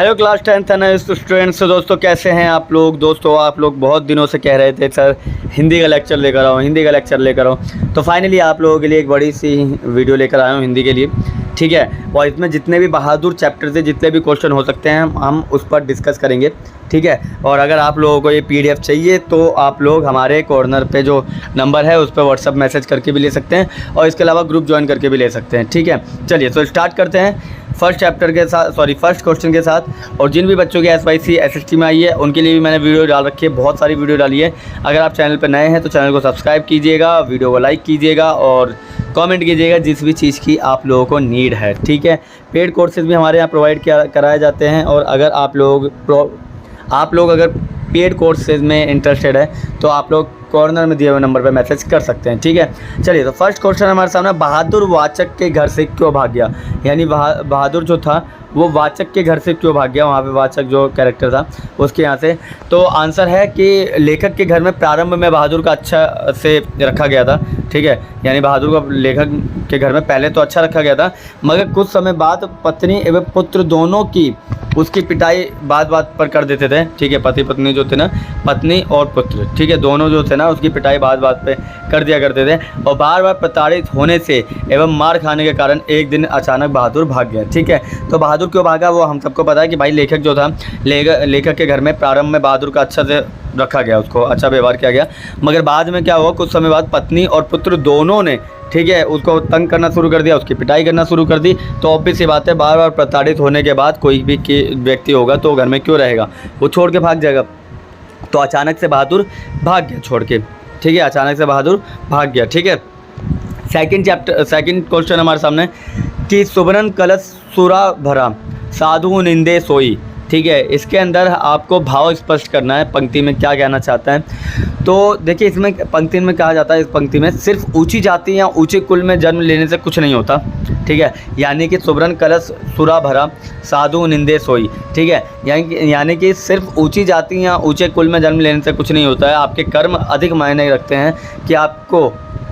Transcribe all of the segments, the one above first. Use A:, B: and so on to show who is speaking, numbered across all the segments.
A: Hello class 10th students. तो दोस्तों कैसे हैं आप लोग। दोस्तों आप लोग बहुत दिनों से कह रहे थे सर हिंदी का लेक्चर लेकर आओ, हिंदी का लेक्चर लेकर आओ। तो फाइनली आप लोगों के लिए एक बड़ी सी वीडियो लेकर आया हूँ हिंदी के लिए, ठीक है। और इसमें जितने भी बहादुर चैप्टर से जितने भी क्वेश्चन हो सकते हैं हम उस पर डिस्कस करेंगे, ठीक है। और अगर आप लोगों को ये PDF चाहिए तो आप लोग हमारे कॉर्नर पे जो नंबर है उस पर व्हाट्सअप मैसेज करके भी ले सकते हैं और इसके अलावा ग्रुप ज्वाइन करके भी ले सकते हैं, ठीक है। चलिए तो स्टार्ट करते हैं फर्स्ट क्वेश्चन के साथ। और जिन भी बच्चों की SYC SST में आई है उनके लिए भी मैंने वीडियो डाल रखी है, बहुत सारी वीडियो डाली है। अगर आप चैनल पर नए हैं तो चैनल को सब्सक्राइब कीजिएगा, वीडियो को लाइक कीजिएगा और कमेंट कीजिएगा जिस भी चीज़ की आप लोगों को नीड है, ठीक है। पेड कोर्सेज भी हमारे यहाँ प्रोवाइड कराए जाते हैं और अगर आप लोग अगर पेड कोर्सेज में इंटरेस्टेड है तो आप लोग कॉर्नर में दिए हुए नंबर पर मैसेज कर सकते हैं, ठीक है। चलिए तो फर्स्ट क्वेश्चन हमारे सामने, बहादुर वाचक के घर से क्यों भाग गया। यानी बहादुर जो था वो वाचक के घर से क्यों भाग गया, वहाँ पे वाचक जो कैरेक्टर था उसके यहाँ से। तो आंसर है कि लेखक के घर में प्रारंभ में बहादुर का अच्छा से रखा गया था, ठीक है। यानी बहादुर को लेखक के घर में पहले तो अच्छा रखा गया था, मगर कुछ समय बाद पत्नी एवं पुत्र दोनों की उसकी पिटाई बात बात पर कर देते थे, ठीक है। पति पत्नी जो थे ना, पत्नी और पुत्र, ठीक है, दोनों जो थे ना उसकी पिटाई बात बात पे कर दिया करते थे। और बार बार प्रताड़ित होने से एवं मार खाने के कारण एक दिन अचानक बहादुर भाग गया, ठीक है। तो बहादुर क्यों भागा वो हम सबको पता है कि भाई लेखक जो था, लेखक के घर में प्रारंभ में बहादुर का अच्छा से रखा गया, उसको अच्छा व्यवहार किया गया, मगर बाद में क्या हुआ, कुछ समय बाद पत्नी और पुत्र दोनों ने, ठीक है, उसको तंग करना शुरू कर दिया, उसकी पिटाई करना शुरू कर दी। तो ऑब्वियस सी बात है, बार बार प्रताड़ित होने के बाद कोई भी व्यक्ति होगा तो घर में क्यों रहेगा, वो छोड़ के भाग जाएगा। तो अचानक से बहादुर भाग गया छोड़ के, ठीक है, अचानक से बहादुर भाग गया, ठीक है। सेकंड क्वेश्चन हमारे सामने कि सुबरन कलश सुरा भरा साधु निंदे सोई, ठीक है। इसके अंदर आपको भाव स्पष्ट करना है, पंक्ति में क्या कहना चाहता है। तो देखिए इसमें पंक्ति में कहा जाता है, इस पंक्ति में सिर्फ ऊंची जाति या ऊंचे कुल में जन्म लेने से कुछ नहीं होता, ठीक है। यानी कि सुबरन कलश सुरा भरा साधु निंदे सोई, ठीक है। यानी कि सिर्फ ऊंची जाति या ऊंचे कुल में जन्म लेने से कुछ नहीं होता है। आपके कर्म अधिक मायने रखते हैं कि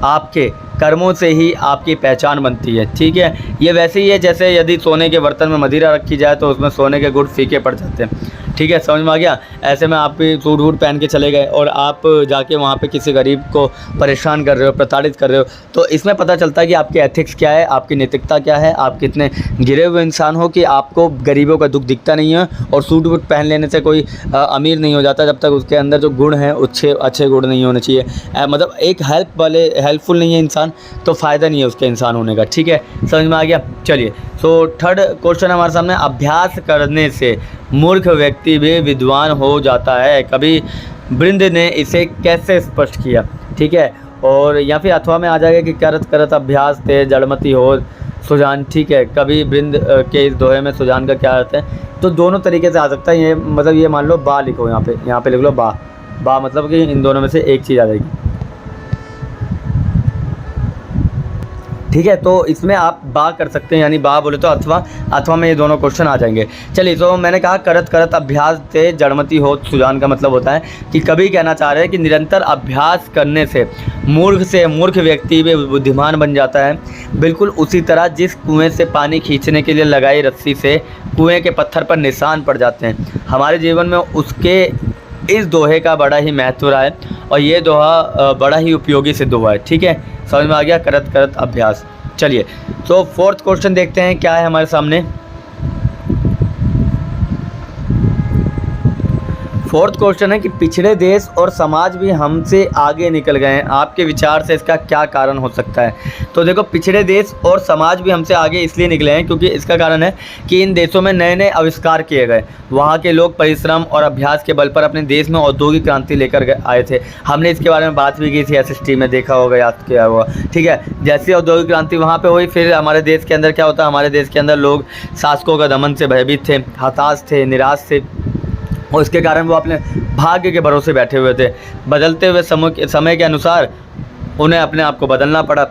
A: आपके कर्मों से ही आपकी पहचान बनती है, ठीक है। ये वैसे ही है जैसे यदि सोने के बर्तन में मदिरा रखी जाए तो उसमें सोने के गुण फीके पड़ जाते हैं, ठीक है, समझ में आ गया। ऐसे में आप भी सूट वूट पहन के चले गए और आप जाके वहाँ पे किसी गरीब को परेशान कर रहे हो, प्रताड़ित कर रहे हो, तो इसमें पता चलता है कि आपके एथिक्स क्या है, आपकी नैतिकता क्या है, आप कितने गिरे हुए इंसान हो कि आपको गरीबों का दुख दिखता नहीं है। और सूट वूट पहन लेने से कोई अमीर नहीं हो जाता जब तक उसके अंदर जो गुण हैं अच्छे गुण नहीं होने चाहिए। मतलब एक हेल्पफुल नहीं है इंसान तो फ़ायदा नहीं है उसके इंसान होने का, ठीक है, समझ में आ गया। चलिए तो थर्ड क्वेश्चन हमारे सामने, अभ्यास करने से मूर्ख व्यक्ति भी विद्वान हो जाता है, कवि वृंद ने इसे कैसे स्पष्ट किया, ठीक है। और या फिर अथवा में आ जाएगा कि करत करत अभ्यास ते जड़मती हो सुजान, ठीक है। कवि वृंद के इस दोहे में सुजान का क्या अर्थ है, तो दोनों तरीके से आ सकता है। ये मतलब ये मान लो बा लिखो, यहाँ पे लिख लो बा मतलब कि इन दोनों में से एक चीज़ आ जाएगी, ठीक है। तो इसमें आप बा कर सकते हैं, यानी बा बोले तो अथवा में ये दोनों क्वेश्चन आ जाएंगे। चलिए तो मैंने कहा करत करत अभ्यास से जड़मती हो सुजान का मतलब होता है कि कभी कहना चाह रहे हैं कि निरंतर अभ्यास करने से मूर्ख व्यक्ति भी बुद्धिमान बन जाता है। बिल्कुल उसी तरह जिस कुएँ से पानी खींचने के लिए लगाई रस्सी से कुएँ के पत्थर पर निशान पड़ जाते हैं, हमारे जीवन में उसके इस दोहे का बड़ा ही महत्व रहा है और ये दोहा बड़ा ही उपयोगी सिद्ध हुआ है, ठीक है, समझ में आ गया, करत करत अभ्यास। चलिए तो फोर्थ क्वेश्चन देखते हैं क्या है हमारे सामने। फोर्थ क्वेश्चन है कि पिछड़े देश और समाज भी हमसे आगे निकल गए हैं, आपके विचार से इसका क्या कारण हो सकता है। तो देखो पिछड़े देश और समाज भी हमसे आगे इसलिए निकले हैं क्योंकि इसका कारण है कि इन देशों में नए नए आविष्कार किए गए, वहाँ के लोग परिश्रम और अभ्यास के बल पर अपने देश में औद्योगिक क्रांति लेकर आए थे। हमने इसके बारे में बात भी की थी SST में, देखा होगा, याद किया हुआ, ठीक है। जैसे औद्योगिक क्रांति वहाँ पे हुई, फिर हमारे देश के अंदर क्या होता है, हमारे देश के अंदर लोग शासकों का दमन से भयभीत थे, हताश थे, निराश थे और इसके कारण वो अपने भाग्य के भरोसे बैठे हुए थे। बदलते हुए समय के अनुसार उन्हें अपने आप को बदलना पड़ा,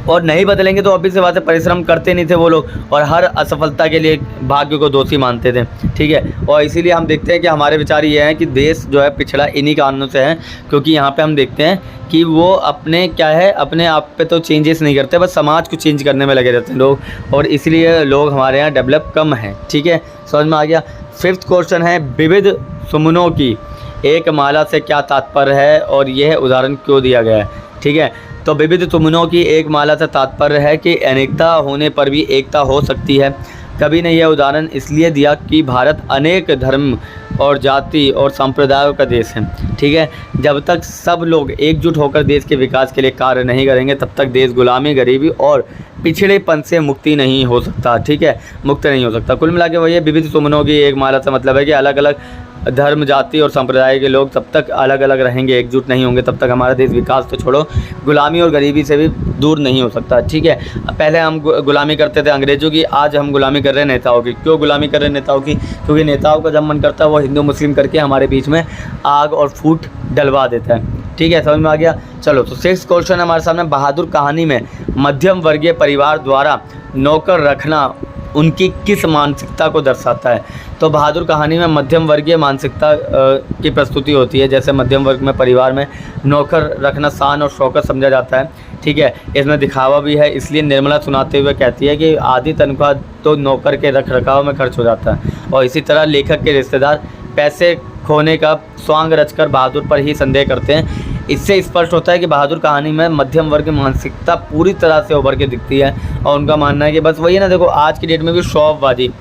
A: और नहीं बदलेंगे तो ऑब्वियस सी बात है, परिश्रम करते नहीं थे वो लोग और हर असफलता के लिए भाग्य को दोषी मानते थे। ठीक है, और इसीलिए हम देखते हैं कि हमारे विचार ये हैं कि देश जो है पिछड़ा इन्हीं कारणों से है, क्योंकि यहाँ पे हम देखते हैं कि वो अपने क्या है, अपने आप पे तो चेंजेस नहीं करते, बस समाज को चेंज करने में लगे रहते हैं लोग, और इसलिए लोग हमारे यहाँ डेवलप कम हैं। ठीक है, समझ में आ गया। 5th क्वेश्चन है, विविध सुमनों की एक माला से क्या तात्पर्य है और यह उदाहरण क्यों दिया गया है। ठीक है, तो विविध सुमनों की एक माला से तात्पर्य है कि अनेकता होने पर भी एकता हो सकती है। कवि ने यह उदाहरण इसलिए दिया कि भारत अनेक धर्म और जाति और संप्रदायों का देश है। ठीक है, जब तक सब लोग एकजुट होकर देश के विकास के लिए कार्य नहीं करेंगे तब तक देश गुलामी, गरीबी और पिछड़ेपन से मुक्ति नहीं हो सकता। ठीक है, मुक्त नहीं हो सकता। कुल मिला के वही विविध सुमनों की एक माला से मतलब है कि अलग अलग धर्म, जाति और संप्रदाय के लोग तब तक अलग अलग रहेंगे, एकजुट नहीं होंगे, तब तक हमारा देश विकास तो छोड़ो गुलामी और गरीबी से भी दूर नहीं हो सकता। ठीक है, पहले हम गुलामी करते थे अंग्रेज़ों की, आज हम गुलामी कर रहे हैं नेताओं की। क्यों गुलामी कर रहे हैं नेताओं की? क्योंकि नेताओं का जब मन करता है वो हिंदू मुस्लिम करके हमारे बीच में आग और फूट डलवा देता है। ठीक है, समझ में आ गया। चलो, तो 6th क्वेश्चन हमारे सामने, बहादुर कहानी में मध्यम वर्गीय परिवार द्वारा नौकर रखना उनकी किस मानसिकता को दर्शाता है। तो बहादुर कहानी में मध्यम वर्गीय मानसिकता की प्रस्तुति होती है। जैसे मध्यम वर्ग में परिवार में नौकर रखना शान और शौकत समझा जाता है। ठीक है, इसमें दिखावा भी है, इसलिए निर्मला सुनाते हुए कहती है कि आधी तनख्वाह तो नौकर के रख रखाव में खर्च हो जाता है। और इसी तरह लेखक के रिश्तेदार पैसे खोने का स्वांग रचकर बहादुर पर ही संदेह करते हैं। इससे स्पष्ट होता है कि बहादुर कहानी में मध्यम वर्ग की मानसिकता पूरी तरह से उभर के दिखती है, और उनका मानना है कि बस वही है ना, देखो आज की डेट में भी शौकबाजी।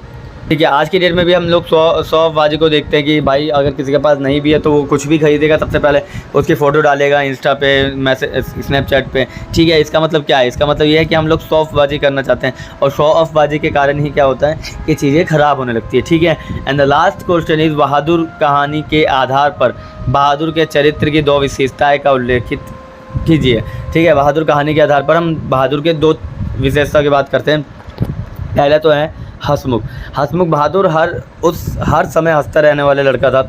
A: ठीक है, आज की डेट में भी हम लोग शौकबाजी को देखते हैं कि भाई अगर किसी के पास नहीं भी है तो वो कुछ भी खरीदेगा, सबसे पहले उसकी फ़ोटो डालेगा इंस्टा पे, मैसेज, स्नैपचैट पे। ठीक है, इसका मतलब क्या है? इसका मतलब ये है कि हम लोग शौकबाजी करना चाहते हैं, और शो ऑफ बाजी के कारण ही क्या होता है कि चीज़ें ख़राब होने लगती है। ठीक है, and the last question is, Bahadur कहानी के आधार पर बहादुर के चरित्र की 2 विशेषताएँ का उल्लेखित कीजिए। ठीक है, बहादुर कहानी के आधार पर हम बहादुर के 2 विशेषता की बात करते हैं। पहला तो है हंसमुख। हंसमुख बहादुर हर समय हंसता रहने वाला लड़का था।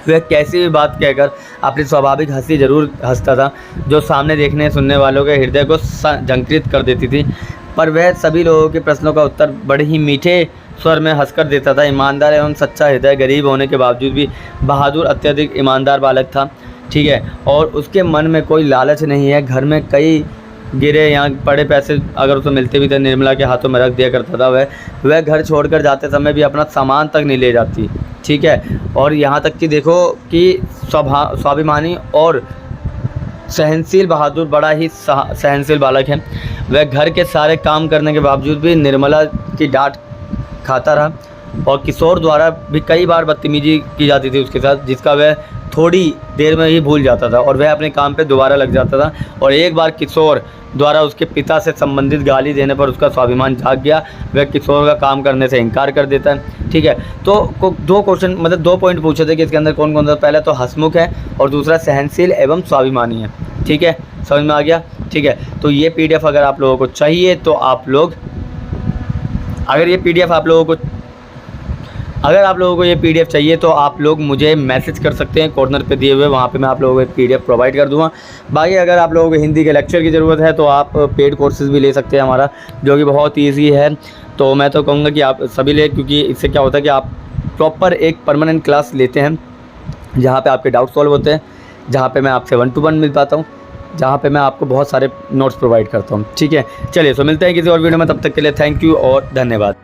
A: वह कैसी भी बात कहकर अपनी स्वाभाविक हंसी जरूर हंसता था, जो सामने देखने सुनने वालों के हृदय को झंकृत कर देती थी। पर वह सभी लोगों के प्रश्नों का उत्तर बड़े ही मीठे स्वर में हंसकर देता था। ईमानदार एवं सच्चा हृदय, गरीब होने के बावजूद भी बहादुर अत्यधिक ईमानदार बालक था। ठीक है, और उसके मन में कोई लालच नहीं है। घर में कई गिरे या पड़े पैसे अगर उसे मिलते भी थे, निर्मला के हाथों में रख दिया करता था। वह घर छोड़कर जाते समय भी अपना सामान तक नहीं ले जाती। ठीक है, और यहाँ तक कि देखो कि स्वाभिमानी और सहनशील बहादुर बड़ा ही सहनशील बालक है। वह घर के सारे काम करने के बावजूद भी निर्मला की डांट खाता रहा, और किशोर द्वारा भी कई बार बदतमीजी की जाती थी उसके साथ, जिसका वह थोड़ी देर में ही भूल जाता था और वह अपने काम पे दोबारा लग जाता था। और एक बार किशोर द्वारा उसके पिता से संबंधित गाली देने पर उसका स्वाभिमान जाग गया। वह किशोर का काम करने से इनकार कर देता है। ठीक है, तो 2 क्वेश्चन मतलब 2 पॉइंट पूछे थे कि इसके अंदर कौन कौन सा। पहला तो हंसमुख है और दूसरा सहनशील एवं स्वाभिमानी है। ठीक है, समझ में आ गया। ठीक है, तो ये PDF अगर आप लोगों को चाहिए तो आप लोग अगर आप लोगों को ये PDF चाहिए तो आप लोग मुझे मैसेज कर सकते हैं कॉर्नर पे दिए हुए, वहाँ पे मैं आप लोगों को PDF प्रोवाइड कर दूँगा। बाकी अगर आप लोगों को हिंदी के लेक्चर की ज़रूरत है तो आप पेड कोर्सेज़ भी ले सकते हैं हमारा, जो कि बहुत ईजी है। तो मैं तो कहूँगा कि आप सभी ले, क्योंकि इससे क्या होता है कि आप प्रॉपर एक परमानेंट क्लास लेते हैं जहाँ पर आपके डाउट सॉल्व होते हैं, जहाँ पर मैं आपसे 1 to 1 मिल पाता हूँ, जहाँ पे मैं आपको बहुत सारे नोट्स प्रोवाइड करता हूँ। ठीक है, चलिए, तो मिलते हैं किसी और वीडियो में, तब तक के लिए थैंक यू और धन्यवाद।